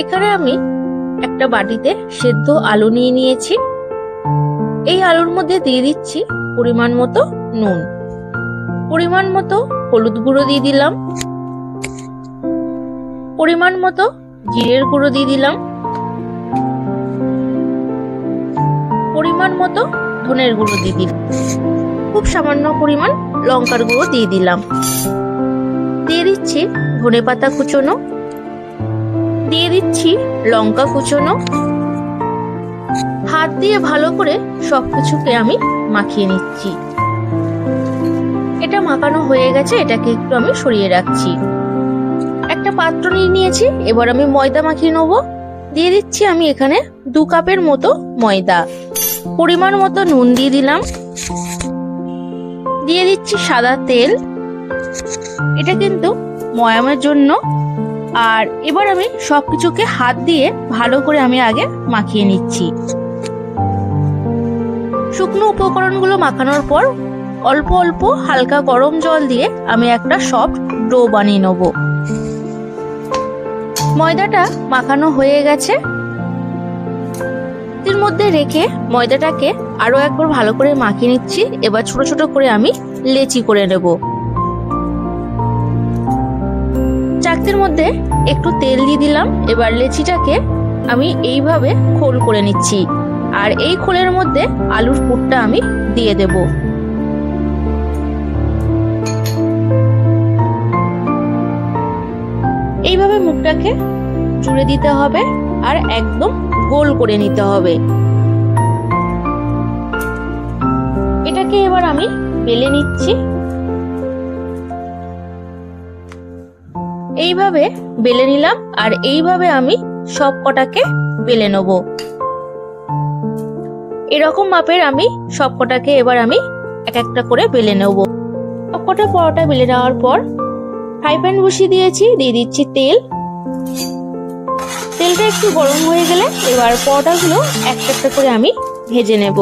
এখানে আমি একটা বাটিতে সেদ্ধ আলু নিয়ে নিয়েছি। এই আলুর মধ্যে দিয়ে দিচ্ছি পরিমাণ মতো নুন, পরিমাণ মতো হলুদ গুঁড়ো দিয়ে দিলাম, পরিমাণ মতো জিরের গুঁড়ো দিয়ে দিলাম, পরিমাণ মতো ধনের গুঁড়ো দিয়ে দিলাম, খুব সামান্য পরিমাণ লঙ্কার গুঁড়ো দিয়ে দিলাম, দিয়ে দিচ্ছি ধনেপাতা কুচোনো, দিয়ে দিচ্ছি লঙ্কা কুচোনো। হাত দিয়ে ভালো করে সবকিছুকে আমি মাখিয়ে নিচ্ছি। এটা মাখানো হয়ে গেছে, এটাকে একটু আমি সরিয়ে রাখছি। একটা পাত্র নিয়ে নিয়েছি, এবার আমি ময়দা মাখিয়ে নেব। দিয়ে দিচ্ছি আমি এখানে 2 কাপের মতো ময়দা, পরিমাণ মতো নুন দিয়ে দিলাম, দিয়ে দিচ্ছি সাদা তেল, এটা কিন্তু ময়ামের জন্য। আর এবার আমি সবকিছুকে হাত দিয়ে ভালো করে আমি আগে মাখিয়ে নিচ্ছি। শুকনো উপকরণগুলো মাখানোর পর অল্প অল্প হালকা গরম জল দিয়ে আমি একটা সফট ডো বানিয়ে নেব। ময়দাটা মাখানো হয়ে গেছে, এর মধ্যে রেখে ময়দাটাকে আরো একবার ভালো করে মাখিয়ে নিচ্ছি। এবার ছোট ছোট করে আমি লেচি করে নেব। চাকতির মধ্যে একটু তেল দিয়ে দিলাম। এবার লেচিটাকে আমি এইভাবে খোল করে নিচ্ছি, আর এই খোলের মধ্যে আলুর পুরটা আমি দিয়ে দেব। এইভাবে মুখটাকে জুড়ে দিতে হবে আর একদম গোল করে নিতে হবে। এটাকে এবার আমি বেলে নিচ্ছি। এইভাবে বেলে নিলাম, আর এইভাবে আমি সব কটাকে বেলে নেব। এরকম মাপের আমি সব কটাকে এবার আমি এক একটা করে বেলে নেব। সব কটা পরোটা বেলে নেওয়ার পর ফ্রাই প্যান বসিয়ে দিয়েছি, দিয়ে দিচ্ছি তেল। তেলটা একটু গরম হয়ে গেলে এবার পরোটাগুলো একটা একটা করে আমি ভেজে নেব।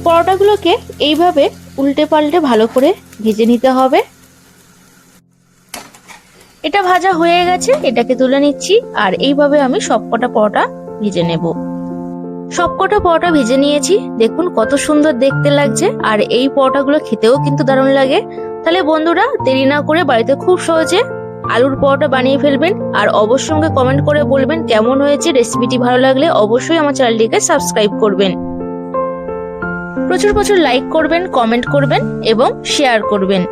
পরোটাগুলোকে এইভাবে উল্টে পাল্টে ভালো করে ভেজে নিতে হবে। এটা ভাজা হয়ে গেছে, এটাকে তুলে নিচ্ছি। আর এইভাবে আমি সবকটা পরোটা ভেজে নেব। সবকটা পরোটা ভেজে নিয়েছি, দেখুন কত সুন্দর দেখতে লাগছে। আর এই পরোটাগুলো খেতেও কিন্তু দারুণ লাগে। তাহলে বন্ধুরা, দেরি না করে বাড়িতে খুব সহজে আলুর পরোটা বানিয়ে ফেলবেন। আর অবশ্যই আমাকে কমেন্ট করে বলবেন কেমন হয়েছে। রেসিপিটি ভালো লাগলে অবশ্যই আমার চ্যানেলটিকে সাবস্ক্রাইব করবেন। প্রচুর প্রচুর লাইক করবেন, কমেন্ট করবেন এবং শেয়ার করবেন।